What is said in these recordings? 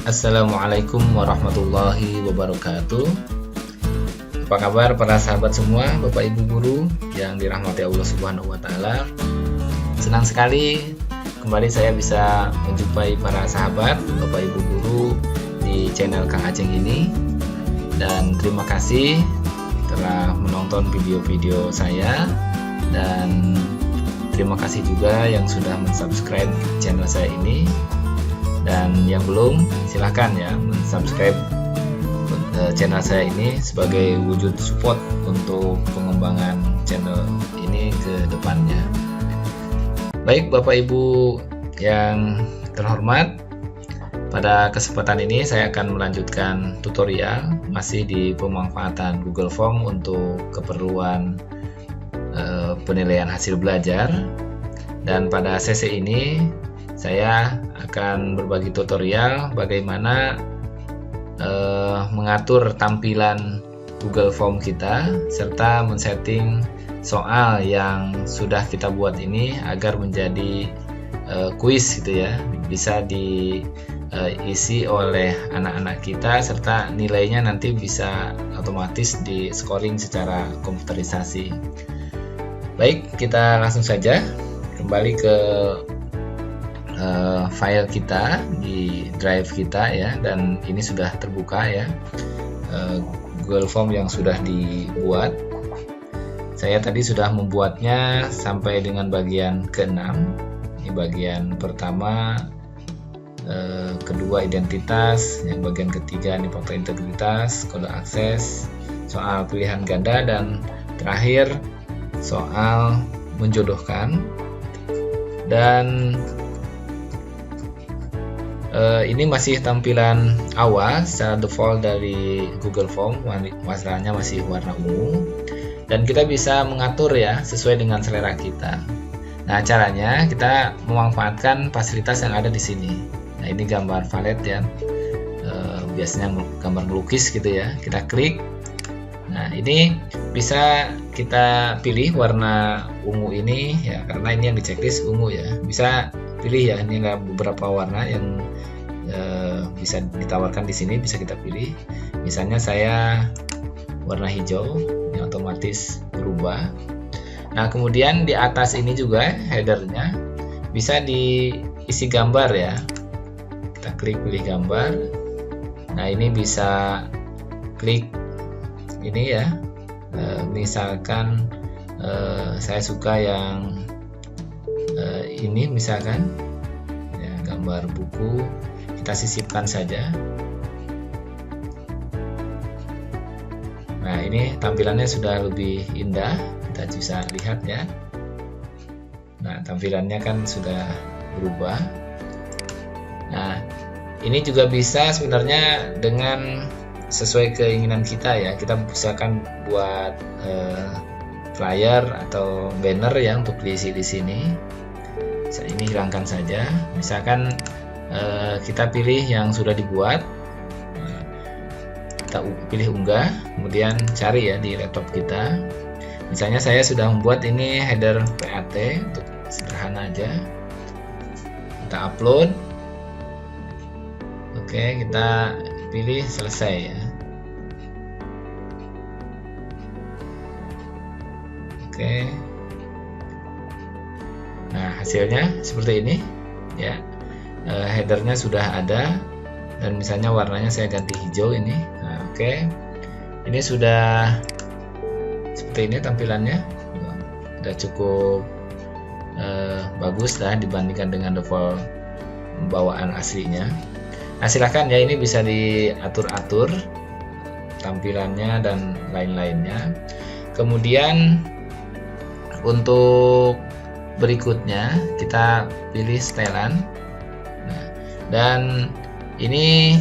Assalamualaikum warahmatullahi wabarakatuh. Apa kabar para sahabat semua, Bapak Ibu guru yang dirahmati Allah Subhanahu wa taala. Senang sekali kembali saya bisa menjumpai para sahabat, Bapak Ibu guru di channel Kang Aceng ini. Dan terima kasih telah menonton video-video saya, dan terima kasih juga yang sudah mensubscribe channel saya ini. Dan yang belum, silahkan ya mensubscribe channel saya ini sebagai wujud support untuk pengembangan channel ini ke depannya. Baik Bapak Ibu yang terhormat, pada kesempatan ini saya akan melanjutkan tutorial masih di pemanfaatan Google Form untuk keperluan penilaian hasil belajar. Dan pada sesi ini saya akan berbagi tutorial bagaimana mengatur tampilan Google Form kita serta men-setting soal yang sudah kita buat ini agar menjadi kuis gitu ya, bisa diisi oleh anak-anak kita serta nilainya nanti bisa otomatis di scoring secara komputerisasi. Baik, kita langsung saja kembali ke file kita di drive kita ya, dan ini sudah terbuka ya, Google Form yang sudah dibuat. Saya tadi sudah membuatnya sampai dengan bagian ke-6. Ini bagian pertama, kedua identitas, yang bagian ketiga ini faktor integritas, kode akses, soal pilihan ganda, dan terakhir soal menjodohkan. Dan ini masih tampilan awal secara default dari Google Form, warnanya masih warna ungu, dan kita bisa mengatur ya sesuai dengan selera kita. Nah, caranya kita memanfaatkan fasilitas yang ada di sini. Nah, ini gambar valet ya, biasanya gambar melukis gitu ya, kita klik. Nah, ini bisa kita pilih warna ungu ini ya, karena ini yang di checklist ungu ya. Bisa pilih ya, ini ada beberapa warna yang bisa ditawarkan di sini, bisa kita pilih. Misalnya saya warna hijau, ini otomatis berubah. Nah, kemudian di atas ini juga headernya bisa diisi gambar ya. Kita klik pilih gambar. Nah, ini bisa klik ini ya. Misalkan saya suka yang ini misalkan ya, gambar buku, kita sisipkan saja. Nah, ini tampilannya sudah lebih indah, kita bisa lihat ya. Nah, tampilannya kan sudah berubah. Nah, ini juga bisa sebenarnya dengan sesuai keinginan kita ya. Kita misalkan buat flyer atau banner ya untuk diisi di sini. Ini hilangkan saja. Misalkan kita pilih yang sudah dibuat, kita pilih unggah, kemudian cari ya di laptop kita. Misalnya saya sudah membuat ini header PAT untuk sederhana aja, kita upload. Oke, kita pilih selesai ya. Oke, nah hasilnya seperti ini ya. Headernya sudah ada, dan misalnya warnanya saya ganti hijau ini. Nah, oke, ini sudah seperti ini tampilannya, sudah cukup bagus lah dibandingkan dengan default bawaan aslinya. Nah, silahkan ya, ini bisa diatur-atur tampilannya dan lain-lainnya. Kemudian untuk berikutnya kita pilih setelan. Nah, dan ini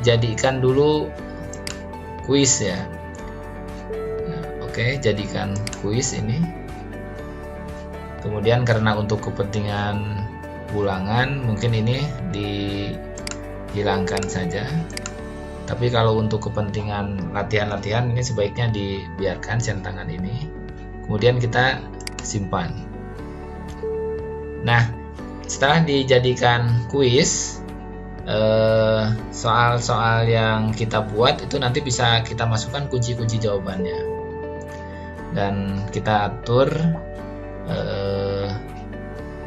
jadikan dulu kuis ya. Nah, oke, jadikan kuis ini. Kemudian karena untuk kepentingan ulangan mungkin ini dihilangkan saja. Tapi kalau untuk kepentingan latihan-latihan ini sebaiknya dibiarkan centangan ini. Kemudian kita simpan. Nah, setelah dijadikan kuis, soal-soal yang kita buat itu nanti bisa kita masukkan kunci-kunci jawabannya, dan kita atur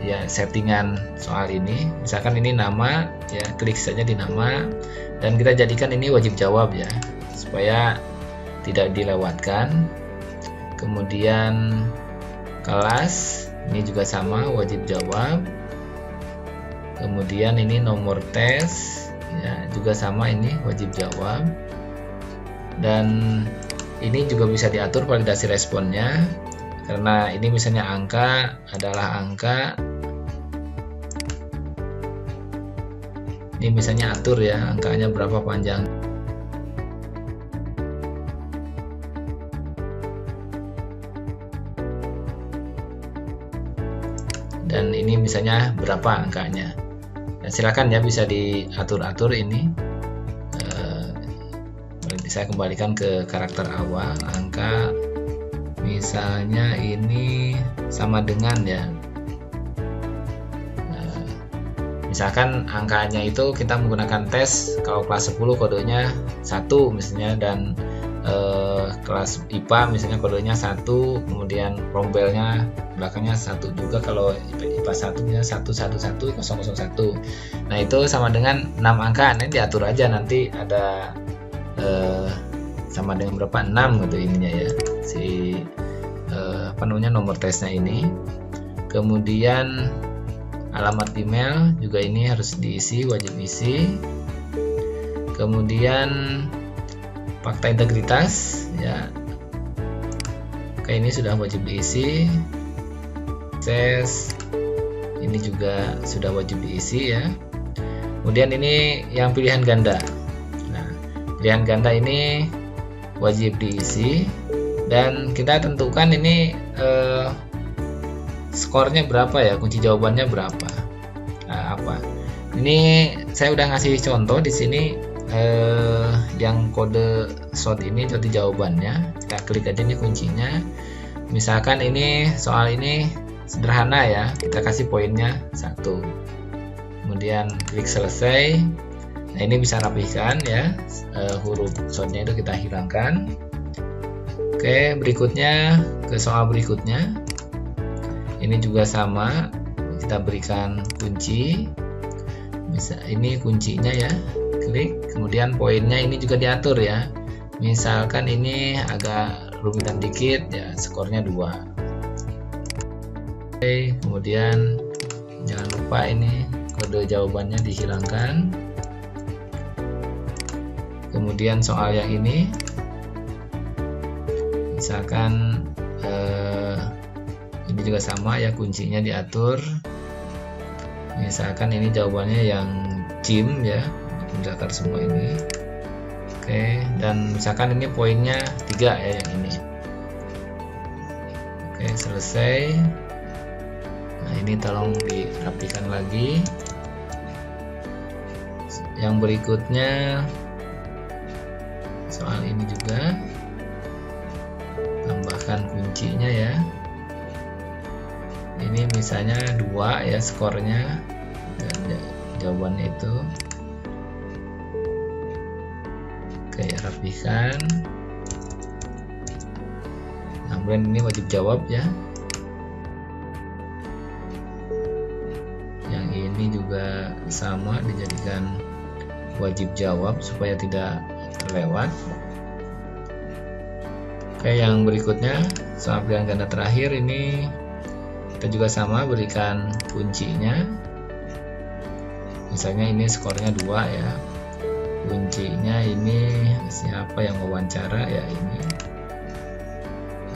ya settingan soal ini. Misalkan ini nama ya, klik saja di nama dan kita jadikan ini wajib jawab ya, supaya tidak dilewatkan. Kemudian kelas ini juga sama, wajib jawab. Kemudian ini nomor tes ya, juga sama, ini wajib jawab. Dan ini juga bisa diatur validasi responnya, karena ini misalnya angka adalah angka, ini misalnya atur ya angkanya berapa panjang. Dan ini misalnya berapa angkanya. Dan silakan ya bisa diatur-atur ini. Saya kembalikan ke karakter awal, angka misalnya ini sama dengan ya. Misalkan angkanya itu kita menggunakan tes, kalau kelas 10 kodenya 1 misalnya, dan kelas IPA misalnya kodenya 1, kemudian rombelnya belakangnya 1 juga, kalau IPA 1 misalnya 1111001. Nah itu sama dengan 6 angka, nanti diatur aja, nanti ada sama dengan berapa, 6 gitu ininya ya, si nomor tesnya ini. Kemudian alamat email juga ini harus diisi, wajib isi. Kemudian fakta integritas ya, oke, ini sudah wajib diisi. Tes ini juga sudah wajib diisi ya. Kemudian ini yang pilihan ganda. Nah, pilihan ganda ini wajib diisi, dan kita tentukan ini skornya berapa ya, kunci jawabannya berapa. Nah, apa? Ini saya udah ngasih contoh di sini. Yang kode short ini jadi jawabannya, kita klik aja ini kuncinya. Misalkan ini soal ini sederhana ya, kita kasih poinnya 1, kemudian klik selesai. Nah ini bisa rapihkan ya, huruf shortnya itu kita hilangkan. Oke, berikutnya ke soal berikutnya, ini juga sama, kita berikan kunci. Bisa ini kuncinya ya, klik, kemudian poinnya ini juga diatur ya. Misalkan ini agak rumitan dikit ya, skornya 2. Oke, kemudian jangan lupa ini kode jawabannya dihilangkan. Kemudian soal yang ini, misalkan ini juga sama ya, kuncinya diatur. Misalkan ini jawabannya yang CIM ya, mencatat semua ini. Oke, dan misalkan ini poinnya 3 ya yang ini. Oke, selesai. Nah ini tolong dirapikan lagi. Yang berikutnya soal ini juga, tambahkan kuncinya ya. Ini misalnya 2 ya skornya, dan jawabannya itu. Oke, rapikan. Nah, kemudian ini wajib jawab ya. Yang ini juga sama, dijadikan wajib jawab supaya tidak terlewat. Oke, yang berikutnya soal pilihan ganda terakhir ini kita juga sama, berikan kuncinya. Misalnya ini skornya 2 ya. Kuncinya ini siapa yang wawancara ya ini.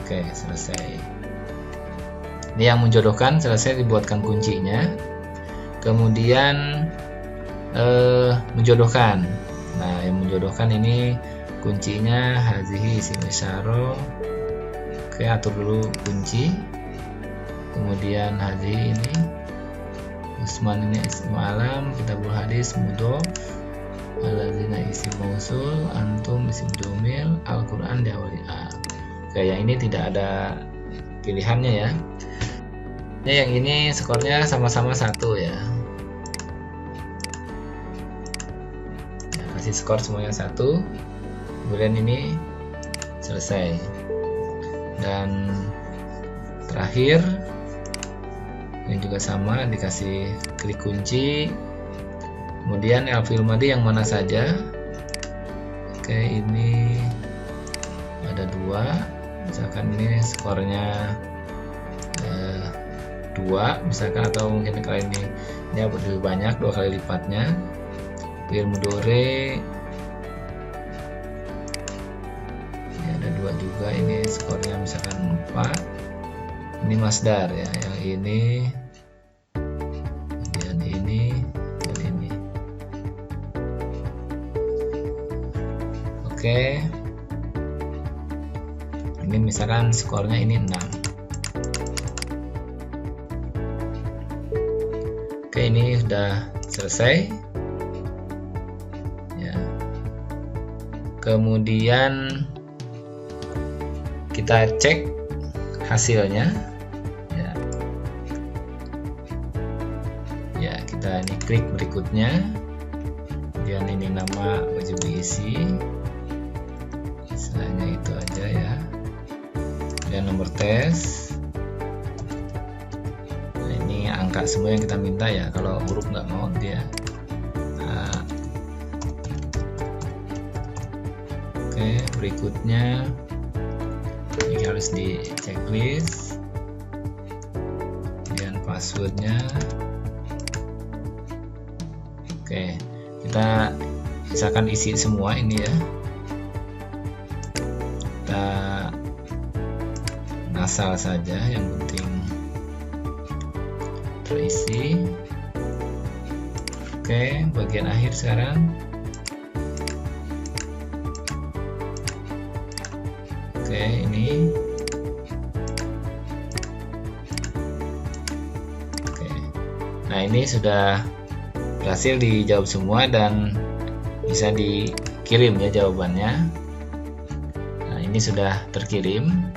Oke, selesai. Ini yang menjodohkan selesai, dibuatkan kuncinya. Kemudian menjodohkan. Nah, yang menjodohkan ini kuncinya hazihi isim isyarah. Oke, atur dulu kunci. Kemudian hazihi ini Usman ini isim alam, kitabul hadis mudhof, alladzina isim mausul, antum isim domil, Al-Quran diawali a. Oke, yang ini tidak ada pilihannya ya. Yang ini skornya sama-sama 1 ya. kasih skor semuanya 1, kemudian ini selesai. Dan terakhir ini juga sama, dikasih klik kunci, kemudian Elfilmadi yang mana saja. Oke, ini ada 2, misalkan ini skornya 2 misalkan, atau mungkin kali ini lebih banyak, 2 kali lipatnya. Wilmudore ya, ada 2 juga, ini skornya misalkan 4. Ini Masdar ya, yang ini, kemudian ini, dan ini. Oke, ini misalkan skornya ini 6. Oke, ini sudah selesai ya. Kemudian kita cek hasilnya ya, kita ini klik berikutnya, kemudian ini nama wajib diisi, istilahnya itu aja ya, dan nomor tes. Nah, ini angka semua yang kita minta ya, kalau huruf nggak mau dia. Oke, berikutnya ini harus di checklist, kemudian passwordnya. Oke, kita misalkan isi semua ini ya, kita ngasal saja, yang penting terisi. Oke, bagian akhir sekarang. Oke, ini. Oke. Nah, ini sudah berhasil dijawab semua dan bisa dikirim ya jawabannya. Nah, ini sudah terkirim.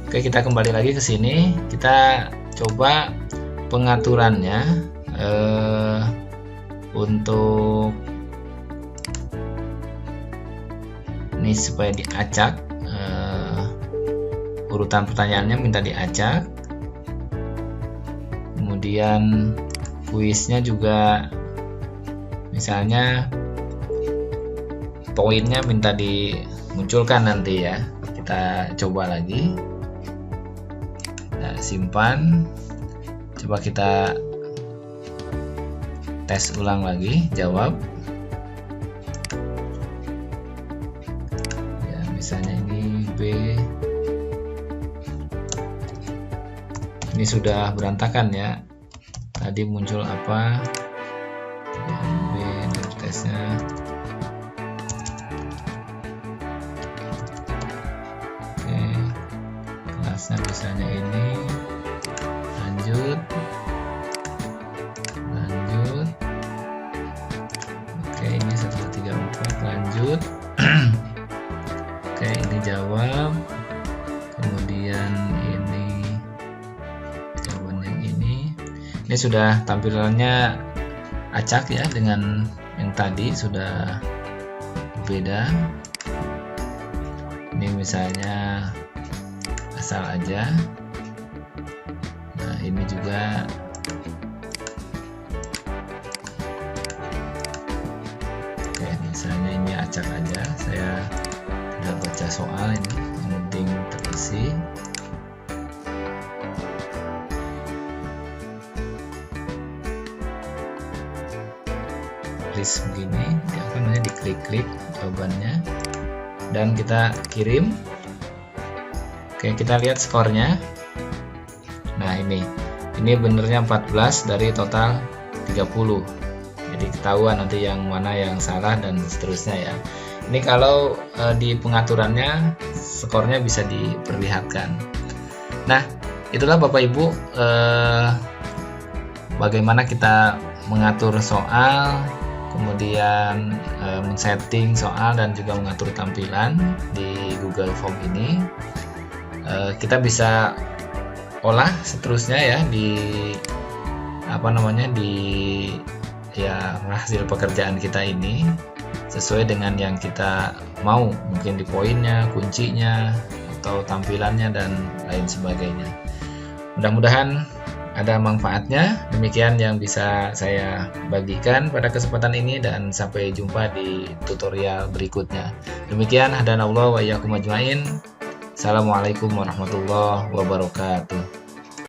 Oke, kita kembali lagi ke sini. Kita coba pengaturannya untuk ini supaya diacak. Urutan pertanyaannya minta diacak, kemudian kuisnya juga misalnya poinnya minta dimunculkan nanti ya. Kita coba lagi, nah, simpan, coba kita tes ulang lagi, jawab ya, misalnya ini B. Ini sudah berantakan ya, tadi muncul apa ya, B dan tesnya. Oke, kelasnya misalnya ini, lanjut. Oke, ini 1, 2, 3, 4, lanjut. Oke, ini jawab, kemudian ini ini sudah tampilannya acak ya, dengan yang tadi sudah beda. Ini misalnya asal aja. Nah, ini juga oke, misalnya ini acak aja, saya tidak baca soal ini, yang penting terisi. Begini, dia akan hanya diklik-klik jawabannya dan kita kirim. Oke, kita lihat skornya. Nah, ini benernya 14 dari total 30. Jadi ketahuan nanti yang mana yang salah dan seterusnya ya. Ini kalau di pengaturannya skornya bisa diperlihatkan. Nah, itulah Bapak Ibu bagaimana kita mengatur soal, kemudian men-setting soal dan juga mengatur tampilan di Google Form ini. Kita bisa olah seterusnya ya di hasil pekerjaan kita ini. sesuai dengan yang kita mau, mungkin di poinnya, kuncinya, atau tampilannya dan lain sebagainya. Mudah-mudahan ada manfaatnya. Demikian yang bisa saya bagikan pada kesempatan ini, dan sampai jumpa di tutorial berikutnya. Demikian, hadanallahu wa iyyakum ajmain. Assalamualaikum warahmatullahi wabarakatuh.